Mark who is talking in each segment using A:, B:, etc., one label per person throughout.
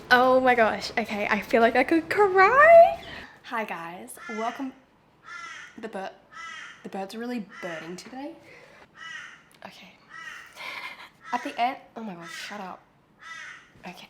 A: Oh my gosh, okay, I feel like I could cry. Hi guys, welcome. The birds are really birding today. Okay. At the end, oh my gosh, shut up. Okay.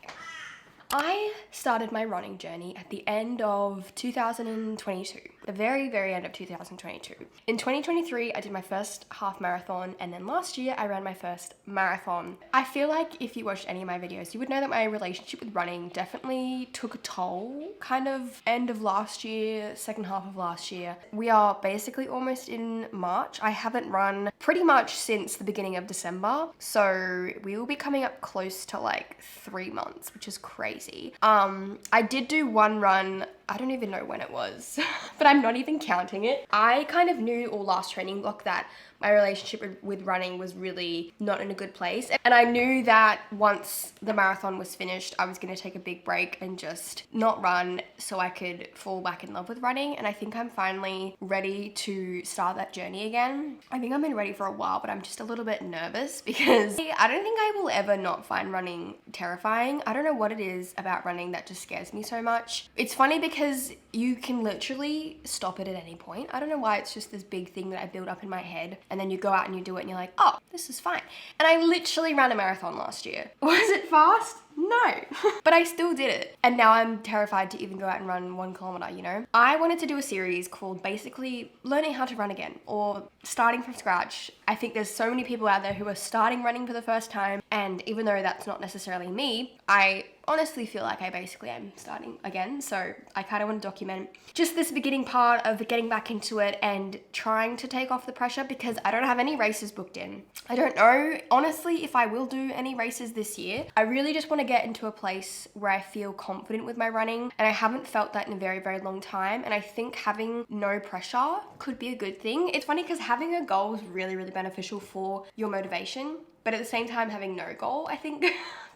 A: I started my running journey at the end of 2022, the very, very end of 2022. In 2023, I did my first half marathon, and then last year I ran my first marathon. I feel like if you watched any of my videos, you would know that my relationship with running definitely took a toll, kind of end of last year, second half of last year. We are basically almost in March. I haven't run pretty much since the beginning of December, so we will be coming up close to like 3 months, which is crazy. I did do one run, I don't even know when it was, but I'm not even counting it. I kind of knew all last training block that my relationship with running was really not in a good place. And I knew that once the marathon was finished, I was going to take a big break and just not run so I could fall back in love with running. And I think I'm finally ready to start that journey again. I think I've been ready for a while, but I'm just a little bit nervous because I don't think I will ever not find running terrifying. I don't know what it is about running that just scares me so much. It's funny because you can literally stop it at any point. I don't know why it's just this big thing that I build up in my head, and then you go out and you do it and you're like, oh, this is fine. And I literally ran a marathon last year. Was it fast? No, but I still did it. And now I'm terrified to even go out and run 1 kilometer, you know? I wanted to do a series called basically learning how to run again or starting from scratch. I think there's so many people out there who are starting running for the first time. And even though that's not necessarily me, I honestly feel like I basically am starting again. So I kind of want to document just this beginning part of getting back into it and trying to take off the pressure because I don't have any races booked in. I don't know, honestly, if I will do any races this year. I really just want to get into a place where I feel confident with my running, and I haven't felt that in a very, very long time. And I think having no pressure could be a good thing. It's funny because having a goal is really, really beneficial for your motivation. But at the same time, having no goal, I think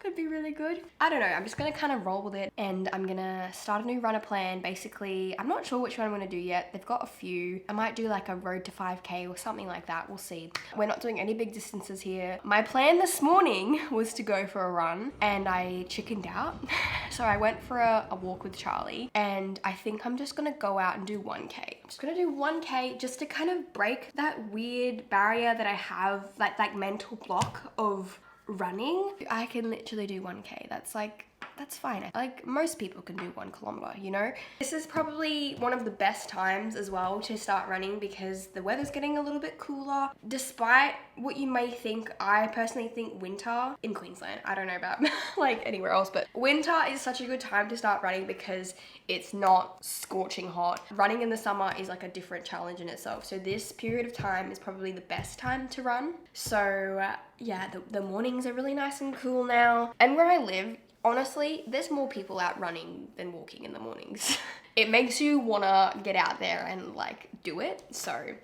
A: could be really good. I don't know, I'm just gonna kind of roll with it and I'm gonna start a new runner plan. Basically, I'm not sure which one I'm gonna do yet. They've got a few. I might do like a road to 5K or something like that. We'll see. We're not doing any big distances here. My plan this morning was to go for a run and I chickened out. So I went for a walk with Charlie and I think I'm just gonna go out and do 1K. I'm just gonna do 1K just to kind of break that weird barrier that I have, like mental block of running. I can literally do 1K. That's fine. Like most people can do 1 kilometer, you know? This is probably one of the best times as well to start running because the weather's getting a little bit cooler. Despite what you may think, I personally think winter in Queensland, I don't know about like anywhere else, but winter is such a good time to start running because it's not scorching hot. Running in the summer is like a different challenge in itself. So this period of time is probably the best time to run. So yeah, the mornings are really nice and cool now. And where I live, honestly, there's more people out running than walking in the mornings. It makes you wanna get out there and like do it. So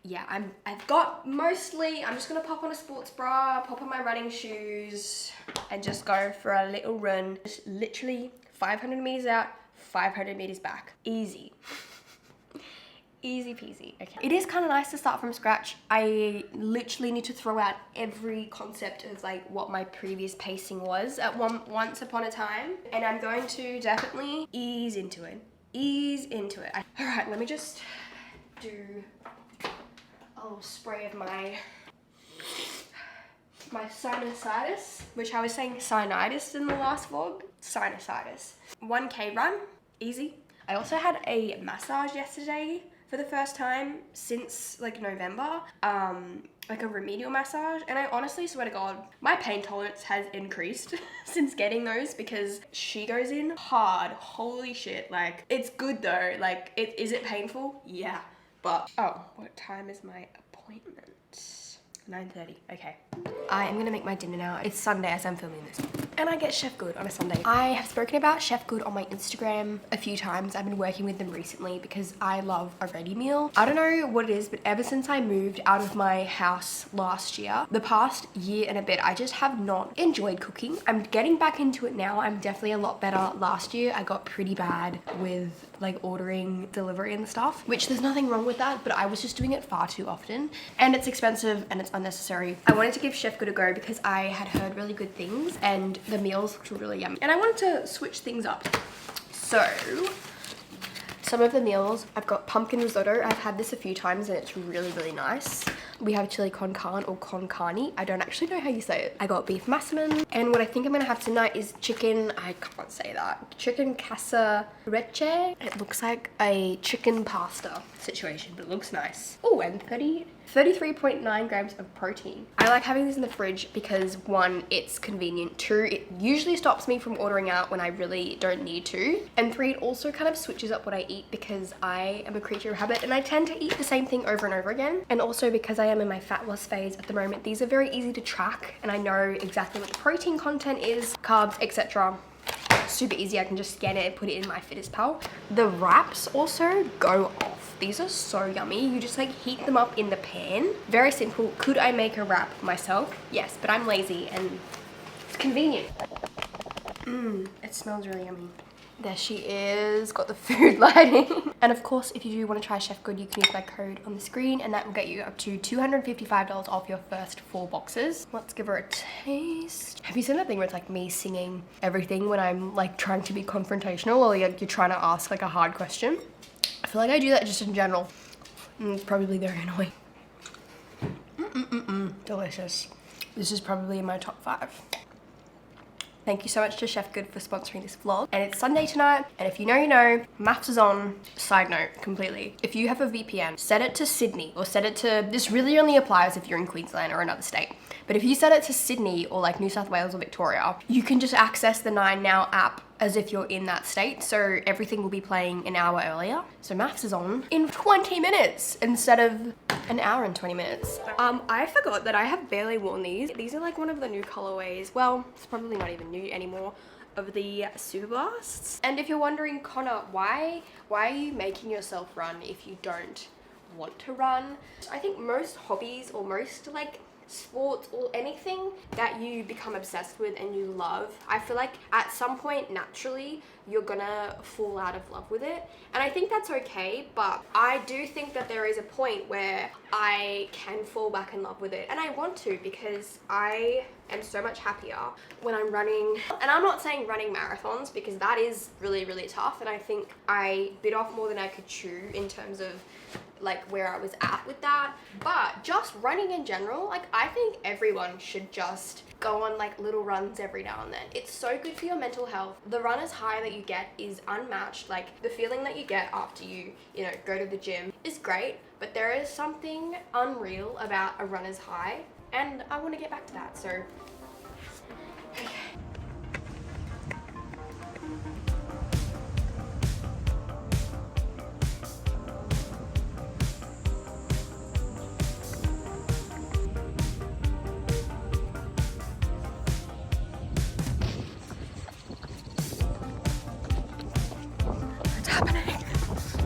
A: yeah, I've got mostly, I'm just gonna pop on a sports bra, pop on my running shoes and just go for a little run. Just literally 500 meters out, 500 meters back. Easy. Easy peasy. Okay. It is kind of nice to start from scratch. I literally need to throw out every concept of like what my previous pacing was at once upon a time. And I'm going to definitely ease into it. Ease into it. All right, let me just do a little spray of my sinusitis, which I was saying sinusitis in the last vlog. Sinusitis. 1K run, easy. I also had a massage yesterday for the first time since like November, like a remedial massage, and I honestly swear to God, my pain tolerance has increased since getting those because she goes in hard. Holy shit, like it's good though. Like is it painful? Yeah, but oh, what time is my appointment? 9:30. Okay. I am gonna make my dinner now. It's Sunday as I'm filming this. And I get Chef Good on a Sunday. I have spoken about Chef Good on my Instagram a few times. I've been working with them recently because I love a ready meal. I don't know what it is, but ever since I moved out of my house last year, the past year and a bit, I just have not enjoyed cooking. I'm getting back into it now. I'm definitely a lot better. Last year, I got pretty bad with like ordering delivery and stuff, which there's nothing wrong with that, but I was just doing it far too often. And it's expensive and it's unnecessary. I wanted to give Chef Good a go because I had heard really good things and the meals looked really yummy. And I wanted to switch things up. So, some of the meals, I've got pumpkin risotto. I've had this a few times and it's really, really nice. We have chili con carne or con carne. I don't actually know how you say it. I got beef massaman. And what I think I'm gonna have tonight is chicken, I can't say that. Chicken cassarecce. It looks like a chicken pasta situation, but it looks nice. Oh, and 33.9 grams of protein. I like having this in the fridge because one, it's convenient. Two, it usually stops me from ordering out when I really don't need to. And three, it also kind of switches up what I eat because I am a creature of habit and I tend to eat the same thing over and over again. And also because I am in my fat loss phase at the moment, these are very easy to track and I know exactly what the protein content is, carbs, etc. Super easy. I can just scan it and put it in my FitnessPal. The wraps also go off. These are so yummy. You just like heat them up in the pan. Very simple. Could I make a wrap myself? Yes, but I'm lazy and it's convenient. It smells really yummy. There she is, got the food lighting. And of course, if you do want to try Chef Good, you can use my code on the screen and that will get you up to $255 off your first 4 boxes. Let's give her a taste. Have you seen that thing where it's like me singing everything when I'm like trying to be confrontational or like you're trying to ask like a hard question? I feel like I do that just in general. It's probably very annoying. Delicious. This is probably in my top 5. Thank you so much to Chef Good for sponsoring this vlog. And it's Sunday tonight, and if you know, you know, maths is on. Side note, completely. If you have a VPN, set it to Sydney or set it to, this really only applies if you're in Queensland or another state. But if you set it to Sydney or like New South Wales or Victoria, you can just access the 9Now app as if you're in that state. So everything will be playing an hour earlier. So maths is on in 20 minutes instead of an hour and 20 minutes. I forgot that I have barely worn these. These are like one of the new colorways. Well, it's probably not even new anymore, of the Super Blasts. And if you're wondering, Connor, why are you making yourself run if you don't want to run? I think most hobbies or most like sports or anything that you become obsessed with and you love, I feel like at some point naturally you're gonna fall out of love with it, and I think that's okay. But I do think that there is a point where I can fall back in love with it, and I want to because I am so much happier when I'm running. And I'm not saying running marathons because that is really, really tough, and I think I bit off more than I could chew in terms of like where I was at with that. But just running in general, like I think everyone should just go on like little runs every now and then. It's so good for your mental health. The runner's high that you get is unmatched. Like the feeling that you get after you know, go to the gym is great, but there is something unreal about a runner's high, and I want to get back to that. So okay.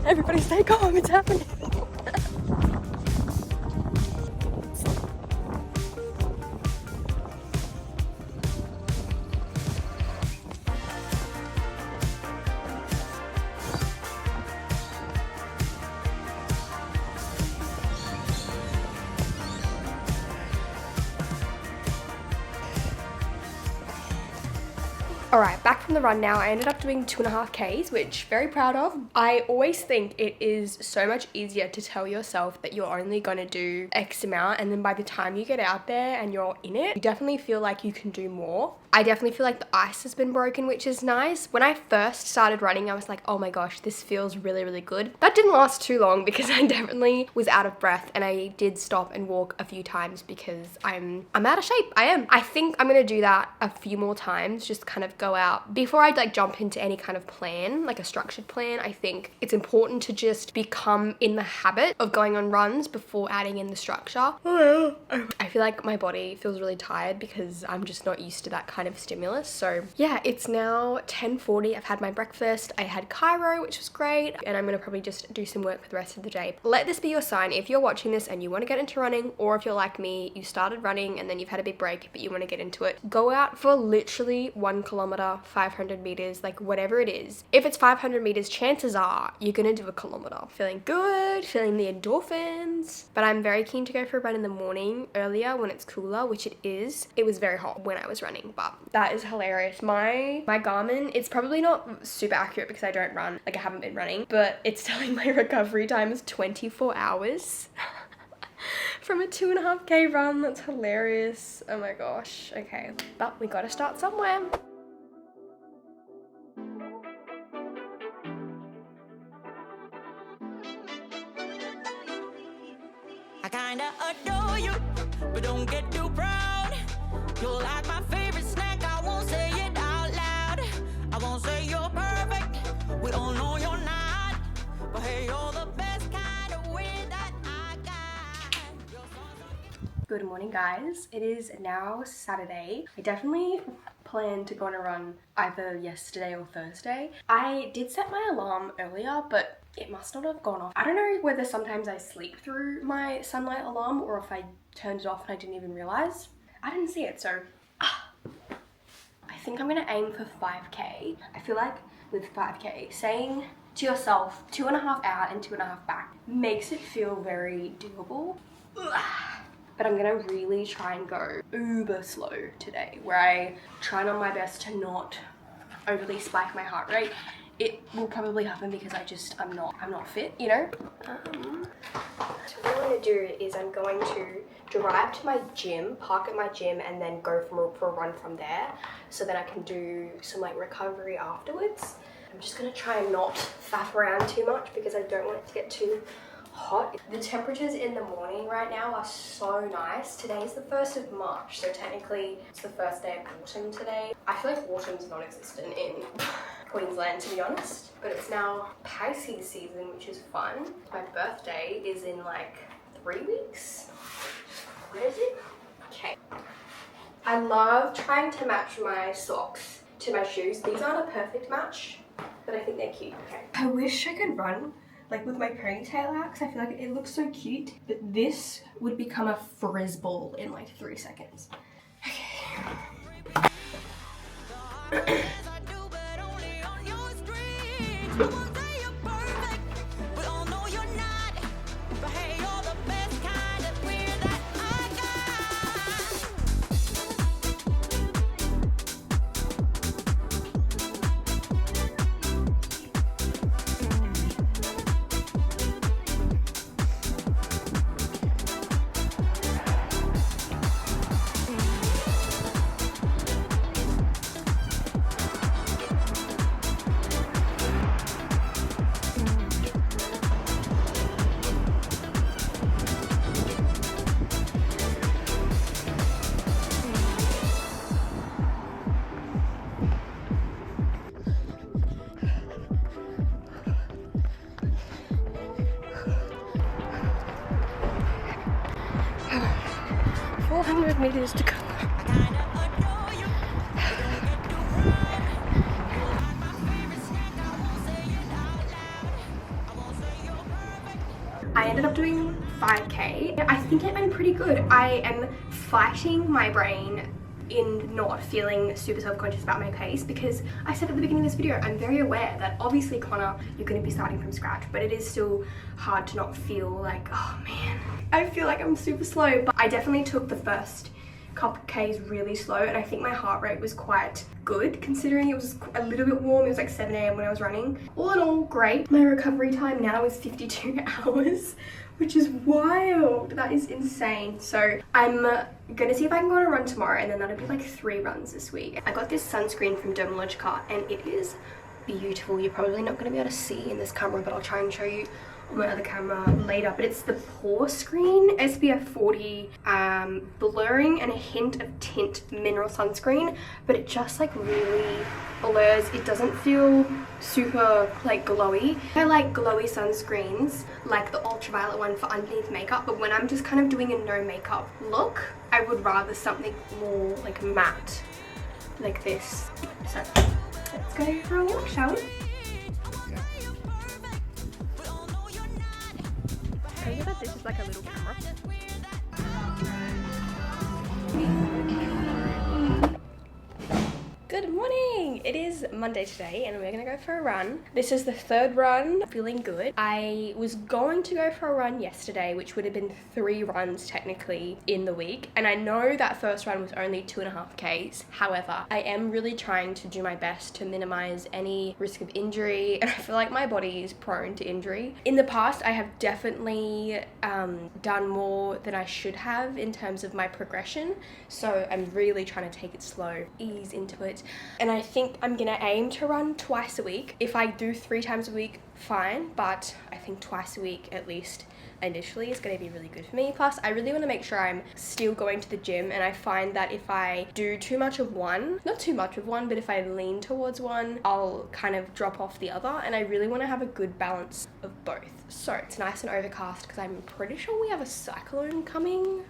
A: Everybody stay calm, it's happening. Alright, back from the run now. I ended up doing 2.5 Ks, which very proud of. I always think it is so much easier to tell yourself that you're only gonna do X amount, and then by the time you get out there and you're in it, you definitely feel like you can do more. I definitely feel like the ice has been broken, which is nice. When I first started running, I was like, oh my gosh, this feels really, really good. That didn't last too long because I definitely was out of breath, and I did stop and walk a few times because I'm out of shape. I am. I think I'm gonna do that a few more times, just kind of go out. Before I like jump into any kind of plan, like a structured plan, I think it's important to just become in the habit of going on runs before adding in the structure. I feel like my body feels really tired because I'm just not used to that kind of stimulus. So yeah, it's now 10:40. I've had my breakfast. I had Cairo, which was great, and I'm gonna probably just do some work for the rest of the day. Let this be your sign if you're watching this and you want to get into running, or if you're like me, you started running and then you've had a big break but you want to get into it. Go out for literally 1 kilometer, 5 500 meters, like whatever it is. If it's 500 meters, chances are you're gonna do a kilometer. Feeling good, feeling the endorphins. But I'm very keen to go for a run in the morning earlier when it's cooler, which it is. It was very hot when I was running, but that is hilarious. My Garmin, it's probably not super accurate because I don't run, like I haven't been running, but it's telling my recovery time is 24 hours. From a 2.5K run. That's hilarious. Oh my gosh. Okay, but we gotta start somewhere.
B: I kinda adore you, but don't get too proud. You're like my favorite snack. I won't say it out loud. I won't say you're perfect. We all know you're not, but hey, you're the best kind of way that I got.
A: Good morning, guys. It is now Saturday. I definitely planned to go on a run either yesterday or Thursday. I did set my alarm earlier, but it must not have gone off. I don't know whether sometimes I sleep through my sunlight alarm or if I turned it off and I didn't even realize. I didn't see it, so I think I'm gonna aim for 5K. I feel like with 5K, saying to yourself 2.5 out and 2.5 back makes it feel very doable. But I'm gonna really try and go uber slow today, where I try on my best to not overly spike my heart rate. It will probably happen because I'm not fit, you know? So what I'm gonna do is I'm going to drive to my gym, park at my gym, and then go for a run from there, so that I can do some like recovery afterwards. I'm just gonna try and not faff around too much because I don't want it to get too hot. The temperatures in the morning right now are so nice. Today's the 1st of March, so technically it's the first day of autumn today. I feel like autumn's non-existent in Queensland, to be honest, but it's now Pisces season, which is fun. My birthday is in like 3 weeks. Where is it? Okay. I love trying to match my socks to my shoes. These aren't a perfect match, but I think they're cute. Okay. I wish I could run like with my ponytail out, because I feel like it looks so cute, but this would become a frisball in like 3 seconds. Okay. Meters to go. I ended up doing 5K. I think it went pretty good. I am fighting my brain in not feeling super self-conscious about my pace, because I said at the beginning of this video, I'm very aware that obviously, Conagh, you're going to be starting from scratch, but it is still hard to not feel like, oh man, I feel like I'm super slow. But I definitely took the first couple Ks really slow, and I think my heart rate was quite good considering it was a little bit warm. It was like 7 AM when I was running. All in all, great. My recovery time now is 52 hours, which is wild. That is insane. So I'm gonna see if I can go on a run tomorrow, and then that'll be like 3 runs this week. I got this sunscreen from Dermalogica and it is beautiful. You're probably not gonna be able to see in this camera, but I'll try and show you on my other camera later. But it's the Pore Screen SPF 40 blurring and a hint of tint mineral sunscreen, but it just like really blurs. It doesn't feel super like glowy. I like glowy sunscreens like the ultraviolet one for underneath makeup, but when I'm just kind of doing a no makeup look, I would rather something more like matte like this. So let's go for a walk, shall we? I think that this is like a little camera. Good morning! It it is Monday today and we're gonna go for a run. This is the third run, feeling good. I was going to go for a run yesterday, which would have been 3 runs technically in the week. And I know that first run was only 2.5 Ks. However, I am really trying to do my best to minimize any risk of injury. And I feel like my body is prone to injury. In the past, I have definitely done more than I should have in terms of my progression. So I'm really trying to take it slow, ease into it. And I think I'm gonna aim to run twice a week. If I do 3 times a week, fine, but I think twice a week at least initially is going to be really good for me. Plus, I really want to make sure I'm still going to the gym, and I find that if I do too much of one, not too much of one, but if I lean towards one, I'll kind of drop off the other, and I really want to have a good balance of both. So it's nice and overcast because I'm pretty sure we have a cyclone coming.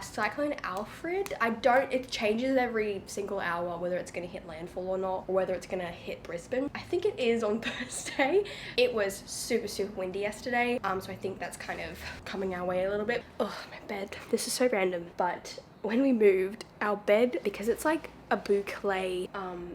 A: Cyclone Alfred. It changes every single hour whether it's going to hit landfall or not, or whether it's going to hit Brisbane. I think it is on Thursday. It was super windy yesterday, so I think that's kind of coming our way a little bit. Oh, my bed. This is so random, but when we moved our bed, because it's like a boucle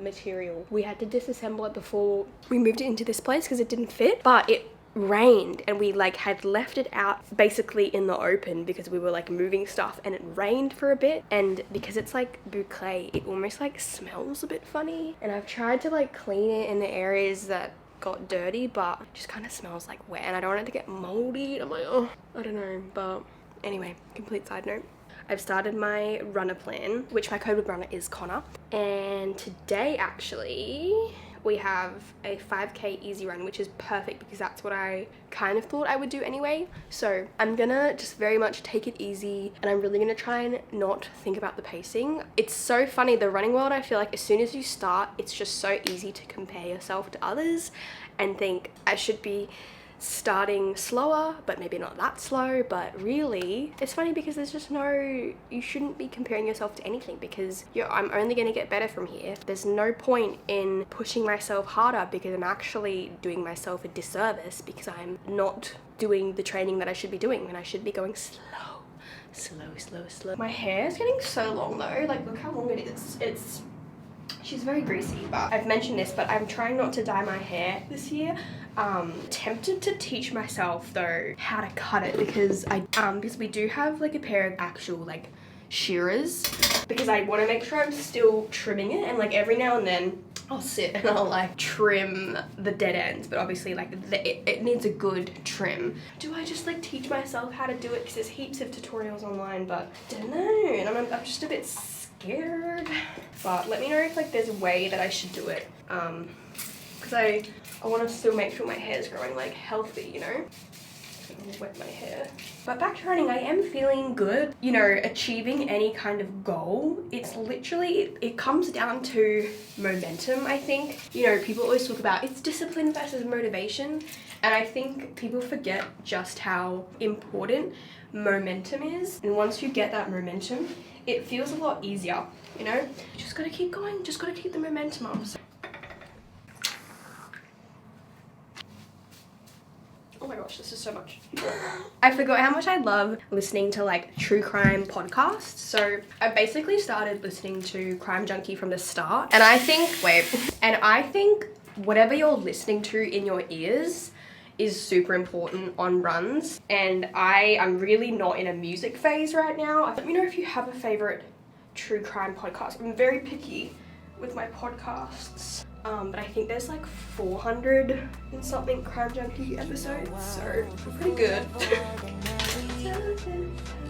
A: material, we had to disassemble it before we moved it into this place because it didn't fit, but it rained and we like had left it out basically in the open because we were like moving stuff, and it rained for a bit, and because it's like boucle, it almost like smells a bit funny, and I've tried to like clean it in the areas that got dirty, but it just kind of smells like wet, and I don't want it to get moldy. I'm like, oh, I don't know. But anyway, complete side note, I've started my runner plan, which my code with runner is Conagh, and today actually we have a 5K easy run, which is perfect because that's what I kind of thought I would do anyway. So I'm gonna just very much take it easy, and I'm really gonna try and not think about the pacing. It's so funny, the running world, I feel like as soon as you start, it's just so easy to compare yourself to others and think I should be starting slower, but maybe not that slow. But really, it's funny because there's just you shouldn't be comparing yourself to anything, because I'm only going to get better from here. There's no point in pushing myself harder because I'm actually doing myself a disservice because I'm not doing the training that I should be doing, and I should be going slow. My hair is getting so long though, like look how long it is. She's very greasy, but I've mentioned this, but I'm trying not to dye my hair this year. Tempted to teach myself though how to cut it, because because we do have like a pair of actual like shearers, because I want to make sure I'm still trimming it, and like every now and then I'll sit and I'll like trim the dead ends, but obviously like it needs a good trim. Do I just like teach myself how to do it because there's heaps of tutorials online, but I don't know, and I'm just a bit scared. But let me know if like there's a way that I should do it, because I want to still make sure my hair is growing like healthy, you know. I'll wet my hair. But back to running, I am feeling good. You know, achieving any kind of goal, it's literally, it comes down to momentum, I think. You know, people always talk about it's discipline versus motivation, and I think people forget just how important momentum is. And once you get that momentum, it feels a lot easier, you know. You just gotta keep going, just gotta keep the momentum up. So oh my gosh, this is so much. I forgot how much I love listening to like true crime podcasts. So I basically started listening to Crime Junkie from the start. And I think whatever you're listening to in your ears is super important on runs. And I'm really not in a music phase right now. Let me know if you have a favorite true crime podcast. I'm very picky with my podcasts. But I think there's like 400 and something Crime Junkie episodes, so we're pretty good.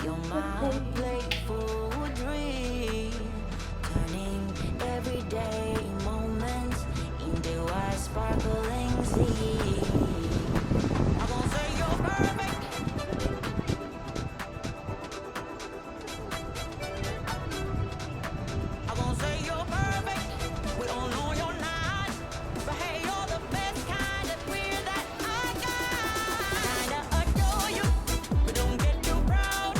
B: You're my playful dream, turning everyday moments into a sparkling sea. I won't say you're perfect. I won't say you're perfect. We all know you're not. But hey, you're the best kind of queer that I got. I kinda adore you, but don't get too proud.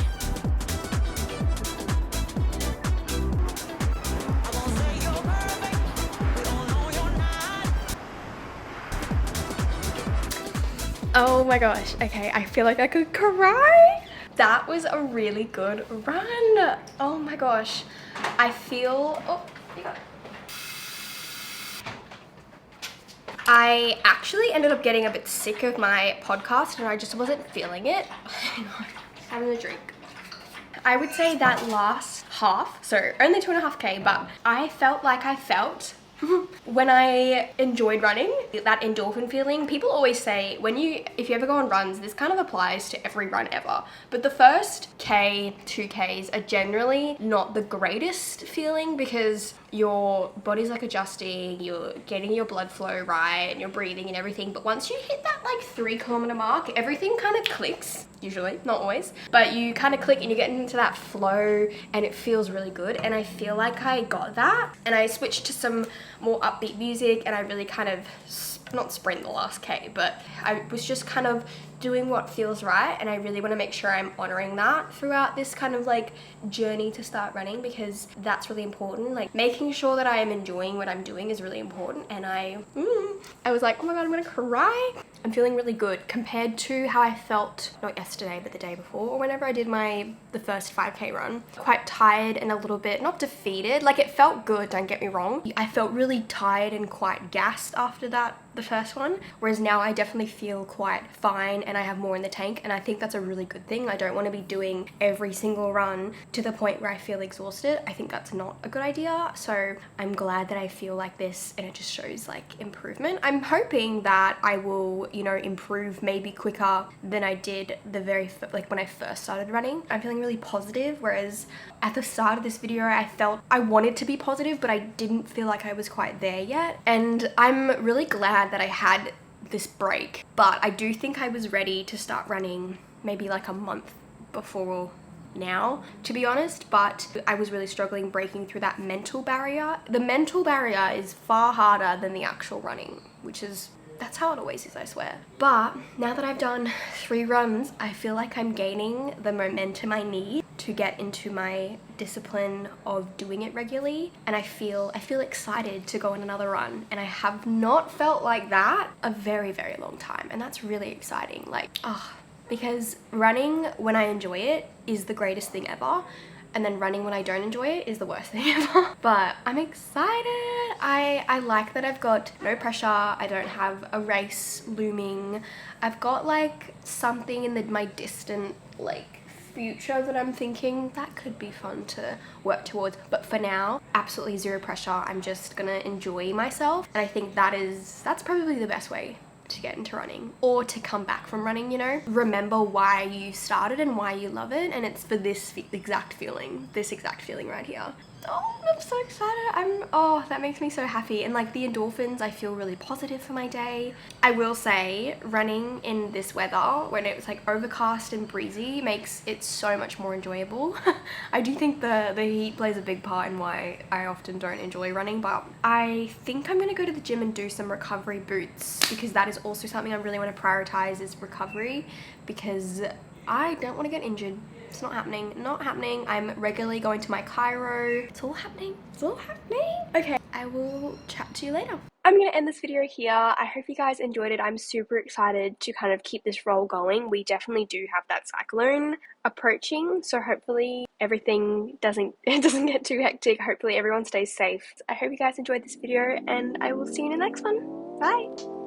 B: I won't say you're perfect. We all know you're not.
A: Oh my gosh, okay, I feel like I could cry. That was a really good run. Oh my gosh, I feel, oh, you got it. I actually ended up getting a bit sick of my podcast and I just wasn't feeling it. Having a drink. I would say that last half, so only 2.5K, but I felt like I felt when I enjoyed running, that endorphin feeling. People always say if you ever go on runs, this kind of applies to every run ever, but the first 2Ks are generally not the greatest feeling because your body's like adjusting, you're getting your blood flow right and you're breathing and everything. But once you hit that like 3 km mark, everything kind of clicks, usually, not always, but you kind of click and you get into that flow and it feels really good. And I feel like I got that, and I switched to some more upbeat music and I really kind of not sprint the last K, but I was just kind of doing what feels right, and I really want to make sure I'm honoring that throughout this kind of like journey to start running, because that's really important. Like making sure that I am enjoying what I'm doing is really important. And I was like, oh my god, I'm gonna cry. I'm feeling really good compared to how I felt, not yesterday, but the day before, or whenever I did the first 5K run. Quite tired and a little bit, not defeated, like it felt good, don't get me wrong. I felt really tired and quite gassed after that, the first one, whereas now I definitely feel quite fine and I have more in the tank, and I think that's a really good thing. I don't want to be doing every single run to the point where I feel exhausted. I think that's not a good idea, so I'm glad that I feel like this, and it just shows like improvement. I'm hoping that I will, you know, improve maybe quicker than I did like when I first started running. I'm feeling really positive, whereas at the start of this video I felt I wanted to be positive but I didn't feel like I was quite there yet. And I'm really glad that I had this break, but I do think I was ready to start running maybe like a month before now, to be honest, but I was really struggling breaking through that mental barrier. The mental barrier is far harder than the actual running, that's how it always is, I swear. But now that I've done 3 runs, I feel like I'm gaining the momentum I need to get into my discipline of doing it regularly, and I feel excited to go on another run, and I have not felt like that a very, very long time, and that's really exciting. Like, because running when I enjoy it is the greatest thing ever, and then running when I don't enjoy it is the worst thing ever. But I'm excited. I like that I've got no pressure. I don't have a race looming. I've got like something in my distant like future that I'm thinking that could be fun to work towards, but for now, absolutely zero pressure. I'm just gonna enjoy myself, and I think that's probably the best way to get into running, or to come back from running, you know. Remember why you started and why you love it, and it's for this exact feeling right here. Oh, I'm so excited. That makes me so happy. And like the endorphins, I feel really positive for my day. I will say running in this weather when it's like overcast and breezy makes it so much more enjoyable. I do think the heat plays a big part in why I often don't enjoy running, but I think I'm gonna go to the gym and do some recovery boots, because that is also something I really want to prioritize, is recovery, because I don't want to get injured. It's not happening. I'm regularly going to my chiro. It's all happening. Okay, I will chat to you later. I'm gonna end this video here. I hope you guys enjoyed it. I'm super excited to kind of keep this roll going. We definitely do have that cyclone approaching, so hopefully everything doesn't get too hectic. Hopefully everyone stays safe. I hope you guys enjoyed this video, and I will see you in the next one. Bye.